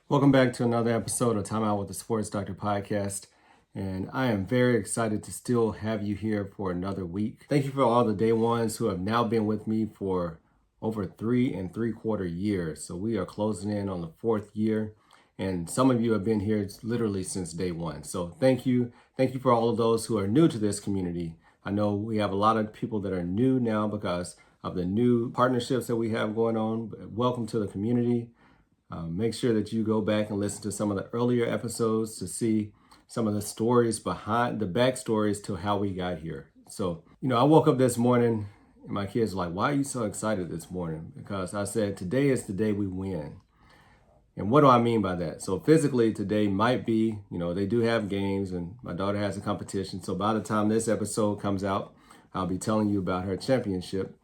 Welcome back to another episode of Time Out with the Sports Doctor podcast. And I am very excited to still have you here for another week. Thank you for all the day ones who have now been with me for over 3 3/4 years. So we are closing in on the 4th year. And some of you have been here literally since day one. So thank you. Thank you for all of those who are new to this community. I know we have a lot of people that are new now because of the new partnerships that we have going on. Welcome to the community. Make sure that you go back and listen to some of the earlier episodes to see some of the stories behind the backstories to how we got here. So, I woke up this morning and my kids were like, "Why are you so excited this morning?" Because I said, today is the day we win. And what do I mean by that? So physically today might be, they do have games and my daughter has a competition. So by the time this episode comes out, I'll be telling you about her championship.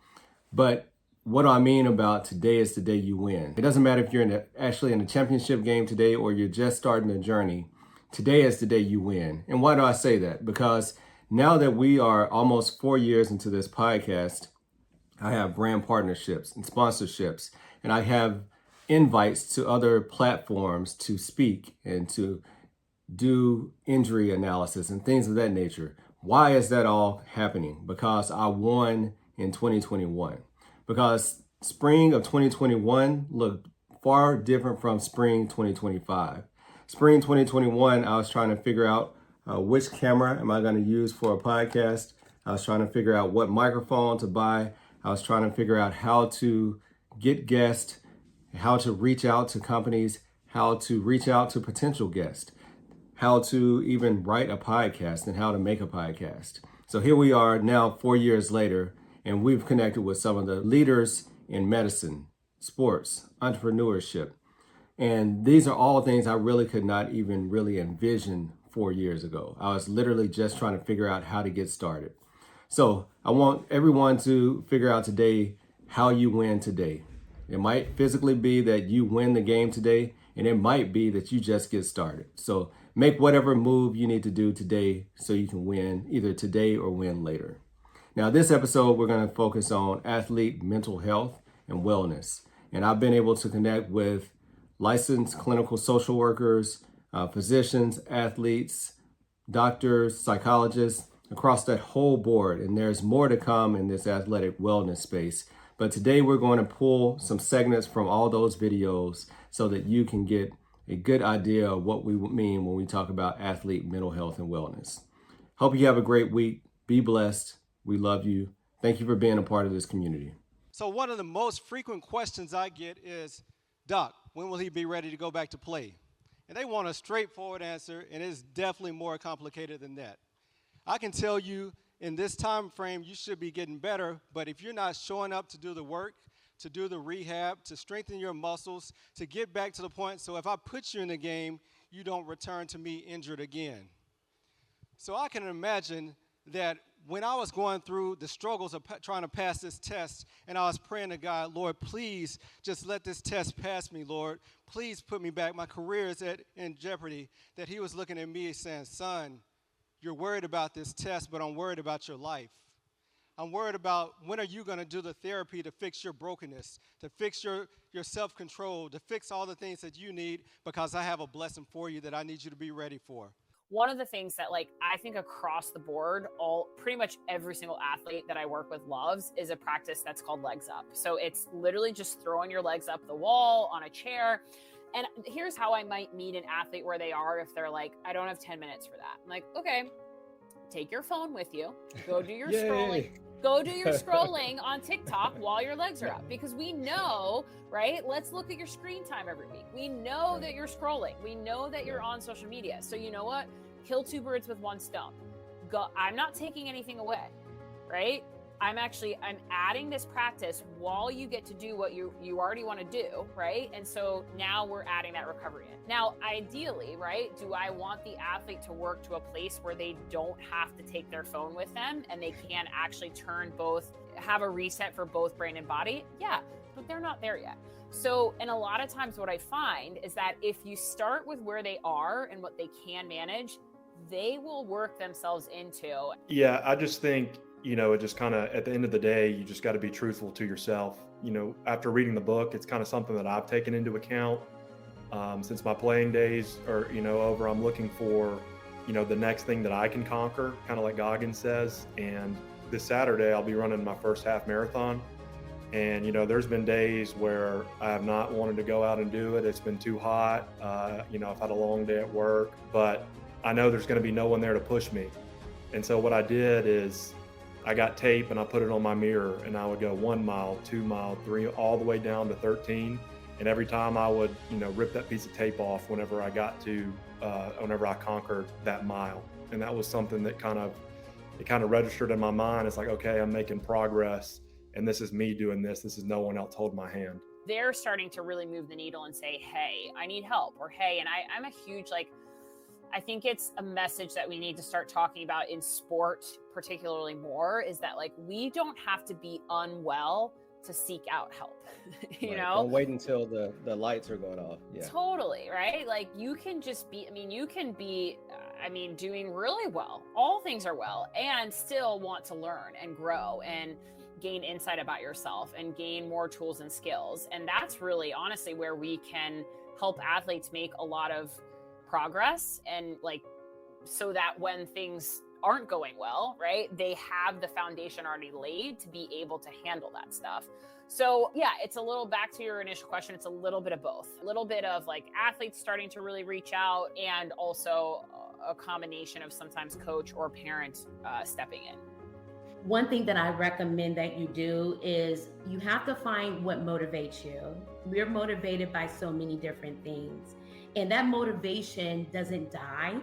But what do I mean about today is the day you win? It doesn't matter if you're actually in a championship game today or you're just starting the journey. Today is the day you win. And why do I say that? Because now that we are almost 4 years into this podcast, I have brand partnerships and sponsorships, and I have invites to other platforms to speak and to do injury analysis and things of that nature. Why is that all happening? Because I won in 2021. Because spring of 2021 looked far different from spring 2025. Spring 2021, I was trying to figure out which camera am I going to use for a podcast. I was trying to figure out what microphone to buy. I was trying to figure out how to get guests, how to reach out to companies, how to reach out to potential guests, how to even write a podcast and how to make a podcast. So here we are now 4 years later, and we've connected with some of the leaders in medicine, sports, entrepreneurship. And these are all things I really could not even really envision 4 years ago. I was literally just trying to figure out how to get started. So I want everyone to figure out today how you win today. It might physically be that you win the game today, and it might be that you just get started. So make whatever move you need to do today so you can win either today or win later. Now, this episode, we're going to focus on athlete mental health and wellness. And I've been able to connect with licensed clinical social workers, physicians, athletes, doctors, psychologists, across that whole board. And there's more to come in this athletic wellness space. But today we're going to pull some segments from all those videos so that you can get a good idea of what we mean when we talk about athlete mental health and wellness. Hope you have a great week. Be blessed. We love you. Thank you for being a part of this community. So one of the most frequent questions I get is, Doc, when will he be ready to go back to play? And they want a straightforward answer, and it's definitely more complicated than that. I can tell you in this time frame, you should be getting better, but if you're not showing up to do the work, to do the rehab, to strengthen your muscles, to get back to the point, so if I put you in the game, you don't return to me injured again. So I can imagine that when I was going through the struggles of trying to pass this test, and I was praying to God, Lord, please just let this test pass me, Lord. Please put me back. My career is in jeopardy. That he was looking at me saying, son, you're worried about this test, but I'm worried about your life. I'm worried about when are you going to do the therapy to fix your brokenness, to fix your self-control, to fix all the things that you need, because I have a blessing for you that I need you to be ready for. One of the things that I think across the board, pretty much every single athlete that I work with loves is a practice that's called legs up. So it's literally just throwing your legs up the wall on a chair. And here's how I might meet an athlete where they are if they're like, I don't have 10 minutes for that. I'm like, okay, take your phone with you, go do your scrolling. Go do your scrolling on TikTok while your legs are up, because we know, right? Let's look at your screen time every week. We know that you're scrolling. We know that you're on social media. So you know what? Kill two birds with one stone. I'm not taking anything away, right? I'm adding this practice while you get to do what you already want to do, right? And so now we're adding that recovery in. Now, ideally, right, do I want the athlete to work to a place where they don't have to take their phone with them and they can actually have a reset for both brain and body? Yeah, but they're not there yet. So, and a lot of times what I find is that if you start with where they are and what they can manage, they will work themselves into. Yeah, I just think, it just kind of, at the end of the day, you just got to be truthful to yourself. After reading the book, it's kind of something that I've taken into account. Since my playing days are, over, I'm looking for, the next thing that I can conquer, kind of like Goggins says. And this Saturday, I'll be running my first half marathon. And, there's been days where I have not wanted to go out and do it. It's been too hot. I've had a long day at work, but I know there's going to be no one there to push me. And so what I did is I got tape and I put it on my mirror, and I would go 1 mile, 2 mile, 3, all the way down to 13. And every time I would, rip that piece of tape off whenever I conquered that mile. And that was something that kind of registered in my mind. It's like, okay, I'm making progress, and this is me doing this. This is no one else holding my hand. They're starting to really move the needle and say, hey, I need help, or hey, and I'm a huge, I think it's a message that we need to start talking about in sport, particularly more, is that we don't have to be unwell to seek out help. you know, don't wait until the lights are going off. Yeah, totally, right? You can just be, doing really well, all things are well, and still want to learn and grow and gain insight about yourself and gain more tools and skills. And that's really honestly where we can help athletes make a lot of progress, and so that when things aren't going well, right, they have the foundation already laid to be able to handle that stuff. So yeah, it's a little, back to your initial question, it's a little bit of both, a little bit of athletes starting to really reach out, and also a combination of sometimes coach or parent stepping in. One thing that I recommend that you do is you have to find what motivates you. We're motivated by so many different things, and that motivation doesn't die.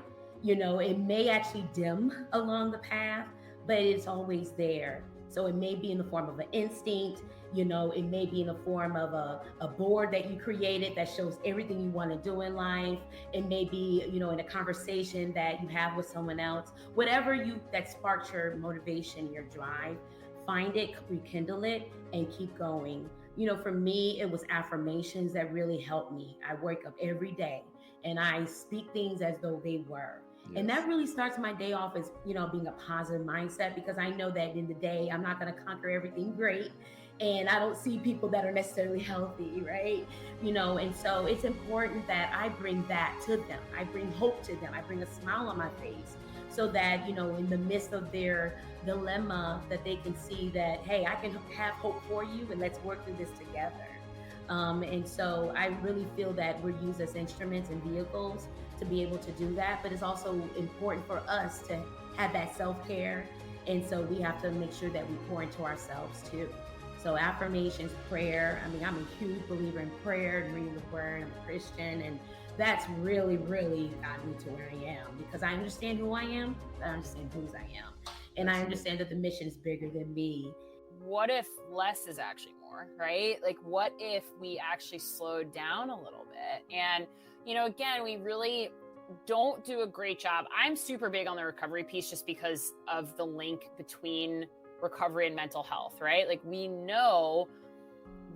It may actually dim along the path, but it's always there. So it may be in the form of an instinct, it may be in the form of a board that you created that shows everything you want to do in life. It may be, in a conversation that you have with someone else. Whatever that sparks your motivation, your drive, find it, rekindle it, and keep going. For me, it was affirmations that really helped me. I wake up every day and I speak things as though they were. Yes. And that really starts my day off as, being a positive mindset, because I know that in the day, I'm not going to conquer everything great. And I don't see people that are necessarily healthy, right? And so it's important that I bring that to them. I bring hope to them. I bring a smile on my face, so that, in the midst of their dilemma, that they can see that, hey, I can have hope for you, and let's work through this together. And so I really feel that we're used as instruments and vehicles to be able to do that, but it's also important for us to have that self-care. And so we have to make sure that we pour into ourselves too. So affirmations, prayer. I'm a huge believer in prayer and reading the word. I'm a Christian, and that's really, really got me to where I am, because I understand who I am, I understand whose I am. And I understand that the mission is bigger than me. What if less is actually more, right? What if we actually slowed down a little bit? And, again, we really don't do a great job. I'm super big on the recovery piece, just because of the link between recovery and mental health, right? We know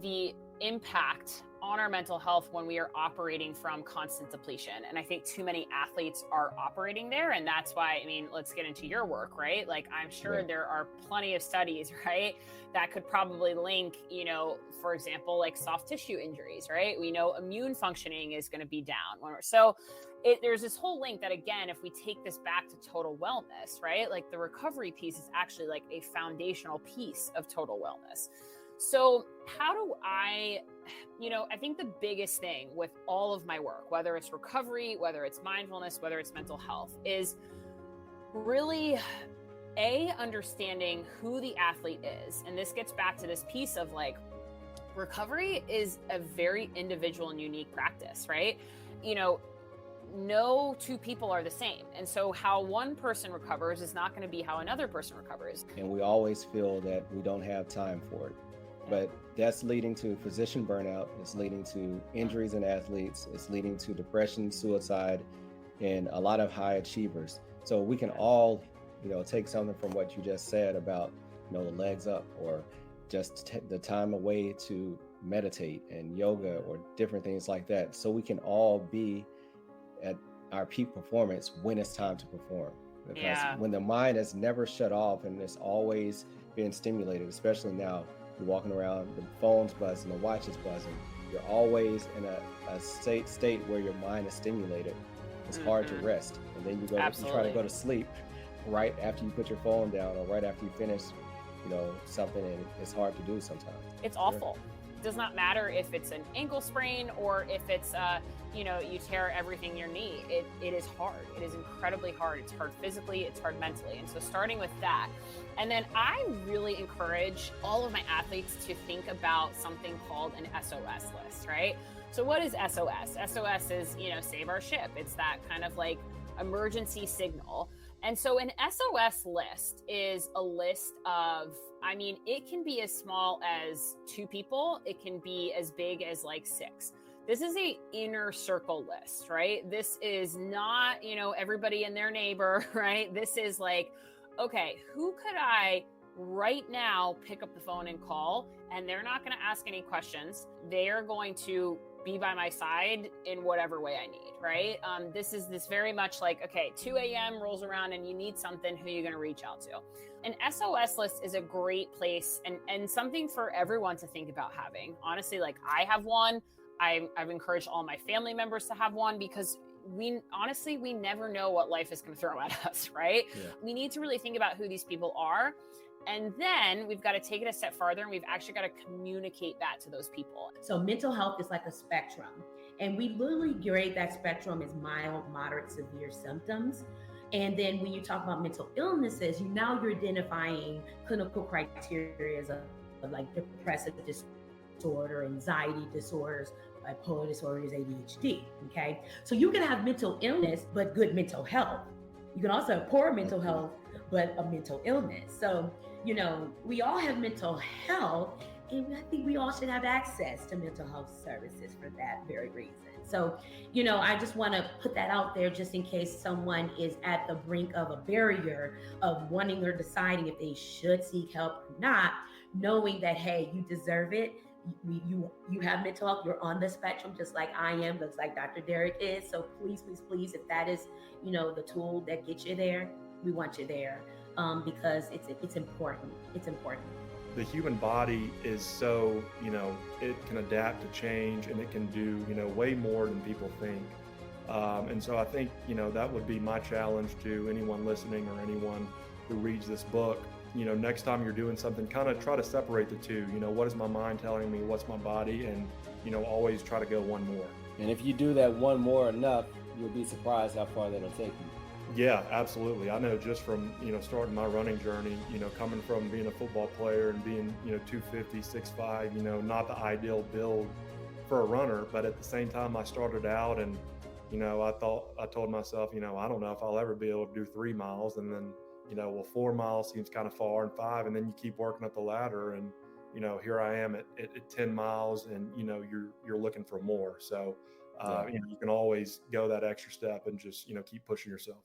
the impact on our mental health when we are operating from constant depletion. And I think too many athletes are operating there. And that's why, let's get into your work, right? I'm sure there are plenty of studies, right, that could probably link, for example, soft tissue injuries, right? We know immune functioning is going to be down. There's this whole link that, again, if we take this back to total wellness, right? The recovery piece is actually a foundational piece of total wellness. So how do I think the biggest thing with all of my work, whether it's recovery, whether it's mindfulness, whether it's mental health, is really understanding who the athlete is. And this gets back to this piece of recovery is a very individual and unique practice, right? No two people are the same. And so how one person recovers is not going to be how another person recovers. And we always feel that we don't have time for it. But that's leading to physician burnout. It's leading to injuries in athletes. It's leading to depression, suicide, and a lot of high achievers. So we can all, take something from what you just said about, the legs up, or just the time away to meditate and yoga or different things like that. So we can all be at our peak performance when it's time to perform. Because when the mind is never shut off and it's always being stimulated, especially now, you're walking around, the phone's buzzing, the watch is buzzing, you're always in a state where your mind is stimulated. It's hard to rest. And then you try to Absolutely. go to sleep right after you put your phone down or right after you finish, something, and it's hard to do sometimes. It's awful. It does not matter if it's an ankle sprain or if it's, you tear everything in your knee. It is hard. It is incredibly hard. It's hard physically, it's hard mentally. And so starting with that. And then I really encourage all of my athletes to think about something called an SOS list, right? So what is SOS? SOS is, save our ship. It's that kind of like emergency signal. And so an SOS list is a list of, it can be as small as 2 people. It can be as big as like 6. This is a inner circle list, right? This is not, everybody and their neighbor, right? This is like, okay, who could I right now pick up the phone and call? And they're not going to ask any questions. They are going to be by my side in whatever way I need, right? This is very much like, okay, 2 a.m. rolls around and you need something, who are you going to reach out to? An SOS list is a great place and something for everyone to think about having. Honestly, like I have one. I've encouraged all my family members to have one because we never know what life is going to throw at us, right? Yeah. We need to really think about who these people are. And then we've got to take it a step farther and we've actually got to communicate that to those people. So mental health is like a spectrum. And we literally grade that spectrum as mild, moderate, severe symptoms. And then when you talk about mental illnesses, you're identifying clinical criteria of like depressive disorder, anxiety disorders, bipolar disorders, ADHD, okay? So you can have mental illness, but good mental health. You can also have poor mental health, but a mental illness. So, we all have mental health, and I think we all should have access to mental health services for that very reason. So, I just want to put that out there just in case someone is at the brink of a barrier of wanting or deciding if they should seek help or not, knowing that, hey, you deserve it. You have mental health, you're on the spectrum just like I am, looks like Dr. Derrick is. So please, if that is, the tool that gets you there, we want you there because it's important. It's important. The human body is so, it can adapt to change and it can do, way more than people think. And so I think, that would be my challenge to anyone listening or anyone who reads this book. Next time you're doing something, kind of try to separate the two. What is my mind telling me? What's my body? And, always try to go one more. And if you do that one more enough, you'll be surprised how far that'll take you. Yeah, absolutely. I know just from, starting my running journey, coming from being a football player and being, 250, 6'5", not the ideal build for a runner. But at the same time, I started out and, I told myself, I don't know if I'll ever be able to do 3 miles. And then, 4 miles seems kind of far, and 5, and then you keep working up the ladder, and here I am at 10 miles, and you're looking for more. So you can always go that extra step and just keep pushing yourself.